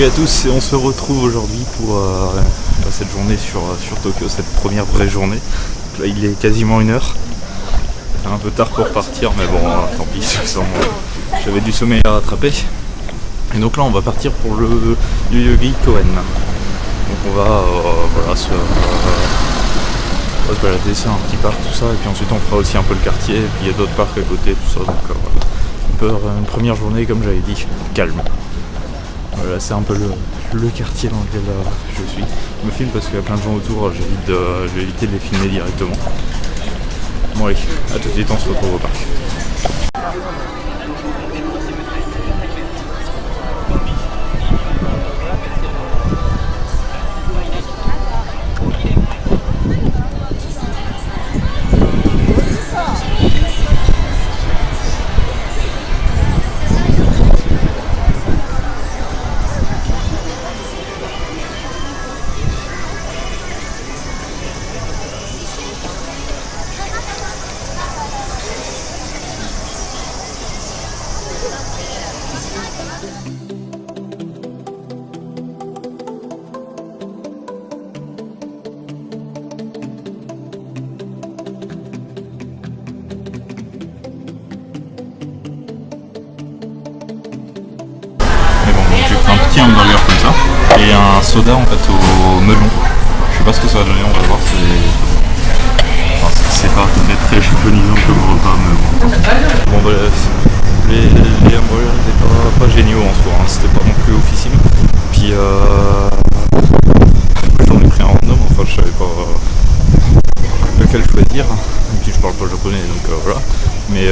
Salut à tous, et on se retrouve aujourd'hui pour cette journée sur Tokyo, cette première vraie journée. Là il est quasiment 1h. C'est un peu tard pour partir, mais bon, tant pis, j'avais du sommeil à rattraper. Et donc là on va partir pour le Yoyogi Koen. Donc on va se balader, c'est un petit parc, tout ça, et puis ensuite on fera aussi un peu le quartier, et puis il y a d'autres parcs à côté, tout ça, donc une première journée, comme j'avais dit, calme. Voilà, c'est un peu le quartier dans lequel je suis. Je me filme parce qu'il y a plein de gens autour, je vais éviter de les filmer directement. Bon allez, à tout de suite, on se retrouve au parc. Un petit hamburger comme ça et un soda en fait au melon. Je sais pas ce que ça va donner, on va voir. C'est pas peut-être très japonisant comme repas, mais bon. Bon bref, les hamburgers n'étaient pas géniaux en soi, hein. C'était pas non plus oufissime. Puis j'en ai pris un random, enfin je savais pas lequel choisir. Et puis je parle pas japonais donc voilà. Mais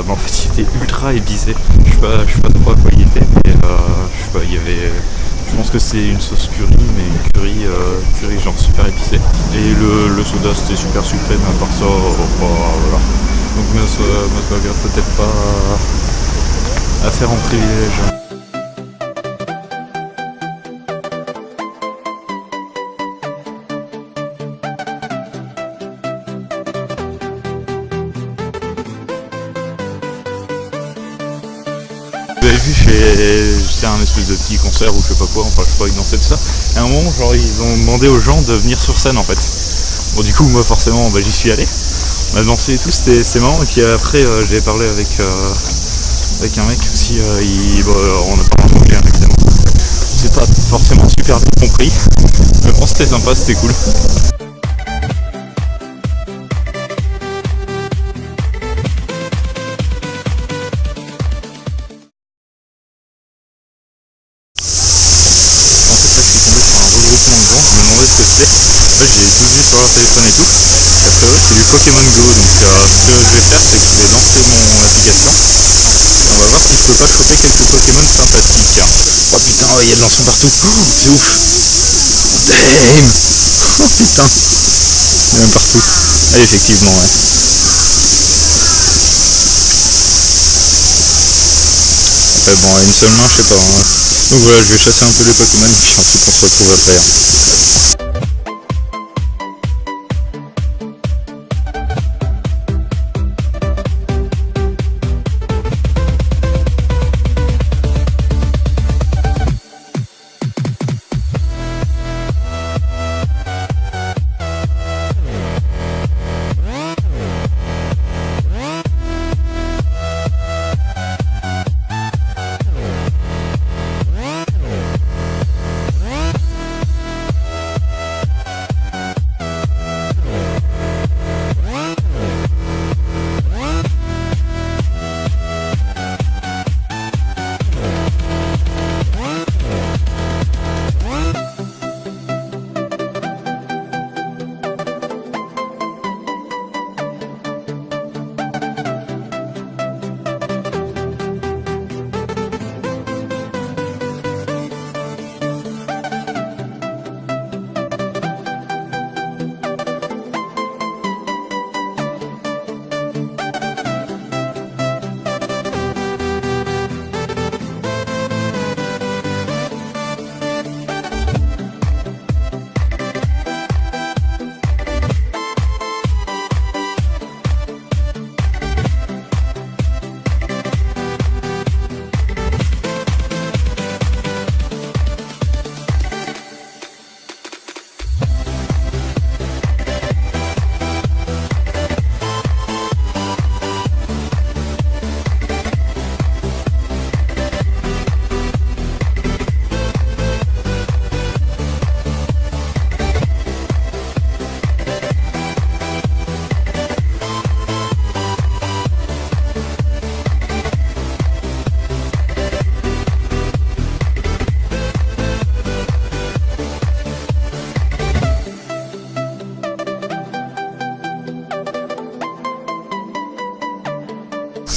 en fait il était ultra épicé. Je sais pas trop à quoi il était, mais je sais pas, il y avait. Je pense que c'est une sauce curry, mais une curry genre super épicée. Et le soda c'était super sucré, mais à part ça, voilà. Donc Mos Burger peut-être pas à faire en privilège. Vous avez vu, j'étais à un espèce de petit concert ou je sais pas quoi, enfin je sais pas, ils dansaient de ça. Et à un moment, genre ils ont demandé aux gens de venir sur scène en fait. Bon du coup moi forcément j'y suis allé. On a dansé et tout, c'était marrant. Et puis après j'ai parlé avec un mec aussi, on a pas mangé avec des mots. C'est pas forcément super bien compris. Mais bon c'était sympa, c'était cool. J'ai tout vu sur leur téléphone et tout. A priori c'est du Pokémon Go, donc ce que je vais faire c'est que je vais lancer mon application. On va voir si je peux pas choper quelques Pokémon sympathiques. Oh putain, il y a de l'encens partout, c'est ouf. Damn. Oh putain, il y en a partout. Ah effectivement ouais. Bon, à une seule main je sais pas. Hein. Donc voilà, je vais chasser un peu les Pokémon et puis ensuite on se retrouve après. Hein.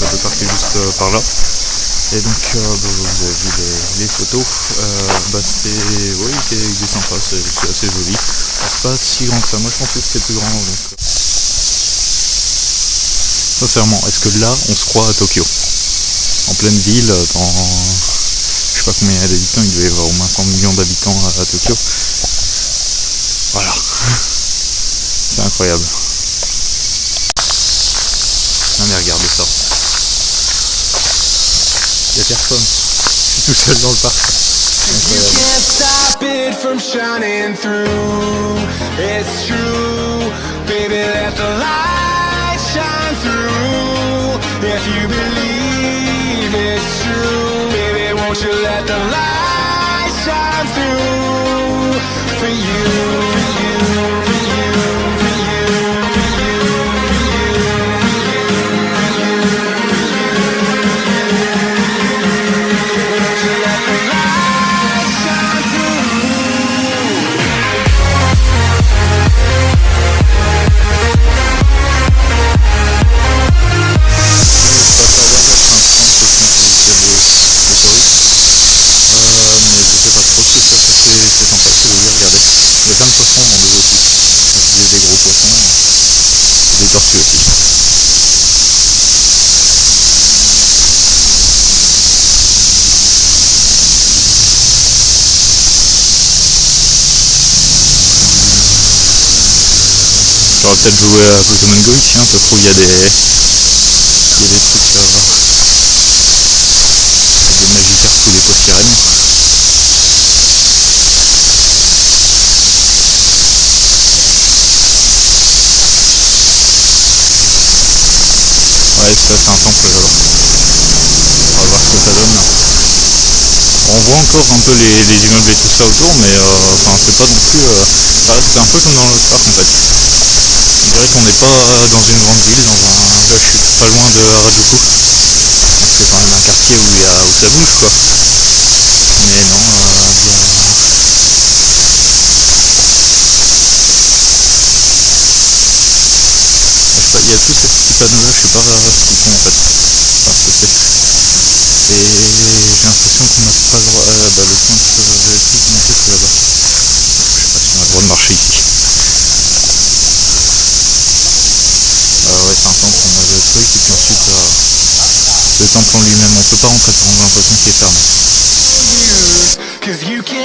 ça peut partir juste par là. Et donc vous avez vu les photos, il est sympa, c'est assez joli. C'est pas si grand que ça, moi je pense que c'était plus grand. Donc, sincèrement, est-ce que là on se croit à Tokyo? En pleine ville, dans je sais pas combien il y a d'habitants, il devait y avoir au moins 100 millions d'habitants à Tokyo. Voilà. C'est incroyable. Non mais regardez ça. Il y a personne. Je suis tout seul dans le parc. Tortues aussi. J'aurais peut-être joué à Pokémon Go ici, hein, ça se trouve il y a des trucs à voir. Des Magikarp ou des Pokéren. Ouais, ça c'est un temple. On va voir ce que ça donne. On voit encore un peu les immeubles et tout ça autour, mais enfin c'est pas non plus. C'est un peu comme dans l'autre parc en fait. On dirait qu'on n'est pas dans une grande ville, là je suis pas loin de Harajuku. C'est quand même un quartier où ça bouge quoi. Mais non, il y a tous ces petits panneaux là, je sais pas ce qu'ils font en fait. Enfin ce que c'est. Et j'ai l'impression qu'on n'a pas le droit. Le centre de ski, non c'est là-bas. Je sais pas si on a le droit de marcher ici. Ouais c'est un temple, on a le truc et puis ensuite le temple en lui-même, on peut pas rentrer dedans, j'ai l'impression qu'il est fermé. C'est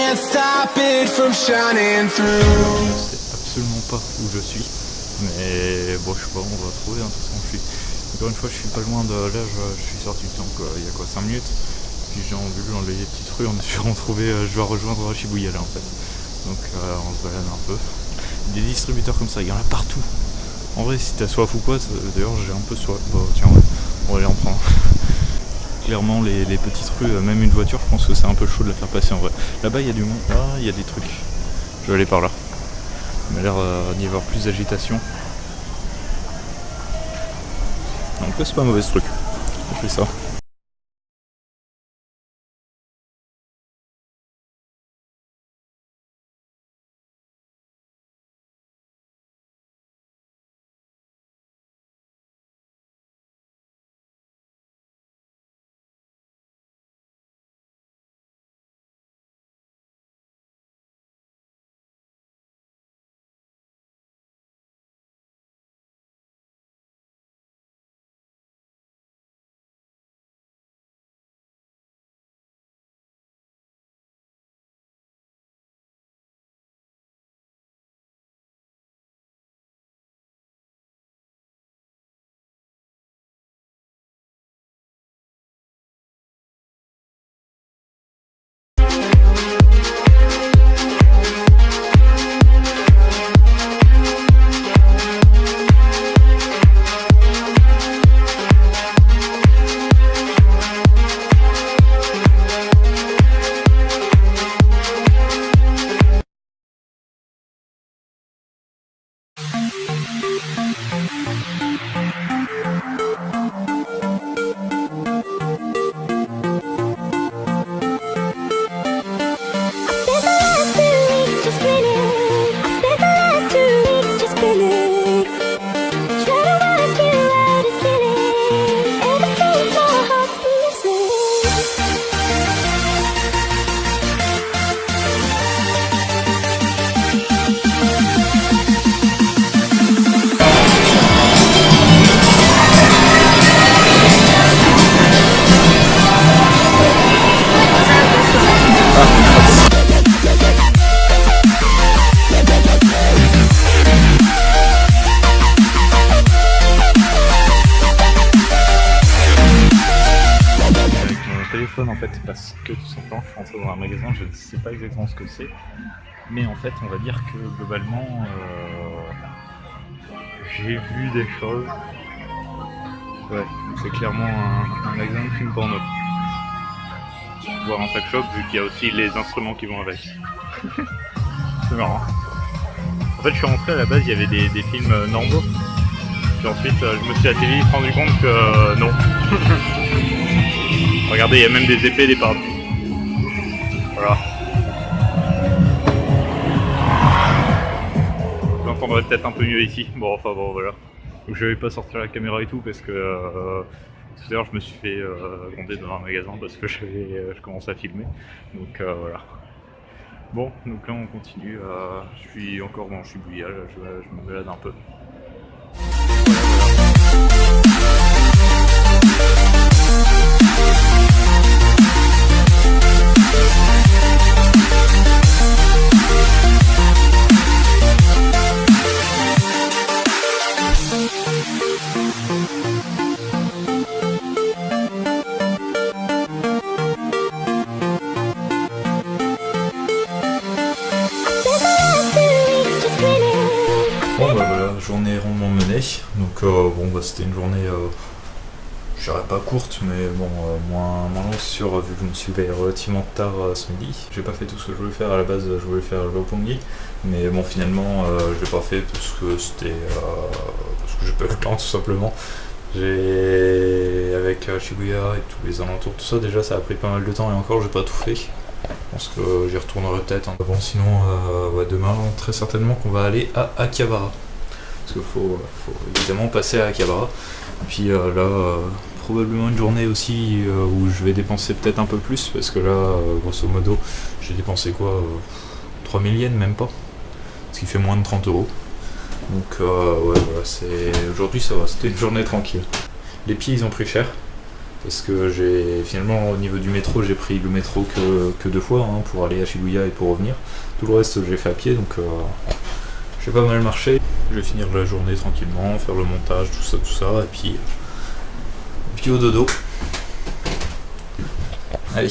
absolument pas où je suis. Mais bon je sais pas, on va trouver, hein, de toute façon je suis. Encore une fois je suis pas loin de là, je suis sorti du temple il y a quoi 5 minutes. Puis j'ai voulu enlever les petites rues en espérant trouver, je dois rejoindre Shibuya là en fait. Donc on se balade un peu. Des distributeurs comme ça, il y en a partout. En vrai si t'as soif ou quoi, d'ailleurs j'ai un peu soif. Bon tiens ouais, on va aller en prendre. Clairement les petites rues, même une voiture je pense que c'est un peu chaud de la faire passer en vrai. Là-bas il y a du monde, là il y a des trucs. Je vais aller par là. Il m'a l'air d'y avoir plus d'agitation. Donc c'est pas un mauvais truc. Je fais ça. téléphone en fait parce que tout simplement je suis rentré dans un magasin, je ne sais pas exactement ce que c'est, mais en fait on va dire que globalement j'ai vu des choses. Ouais, c'est clairement un magasin de films porno. Voir un sex shop vu qu'il y a aussi les instruments qui vont avec. C'est marrant. En fait je suis rentré à la base, il y avait des films normaux. Puis ensuite je me suis assez vite rendu compte que non. Regardez, il y a même des épées, des parapluies. Voilà. Vous l'entendrez peut-être un peu mieux ici. Bon, enfin bon, voilà. Donc je vais pas sortir la caméra et tout parce que tout à l'heure je me suis fait gronder dans un magasin parce que je commence à filmer. Donc voilà. Bon, donc là on continue. Je suis encore dans Shibuya, je me balade un peu. Bon bah voilà, journée rondement menée, donc bon bah c'était une journée, je dirais pas courte mais bon moins longue sur vu que je me suis levé relativement tard ce midi. J'ai pas fait tout ce que je voulais faire à la base, je voulais faire le Roppongi, mais bon finalement je l'ai pas fait parce que c'était parce que j'ai pas eu le temps tout simplement. Avec Shibuya et tous les alentours, tout ça déjà ça a pris pas mal de temps et encore j'ai pas tout fait. Je pense que j'y retournerai peut-être. Bon sinon ouais, demain très certainement qu'on va aller à Akihabara. Parce qu'il faut évidemment passer à Akihabara. Puis là probablement une journée aussi où je vais dépenser peut-être un peu plus parce que là grosso modo j'ai dépensé quoi 3000 yens même pas. Ce qui fait moins de 30 €. Donc ouais voilà, aujourd'hui ça va, c'était une journée tranquille. Les pieds ils ont pris cher. Parce que finalement au niveau du métro j'ai pris le métro que 2 fois hein, pour aller à Shibuya et pour revenir. Tout le reste j'ai fait à pied donc j'ai pas mal marché. Je vais finir la journée tranquillement, faire le montage, tout ça et puis au dodo. Allez.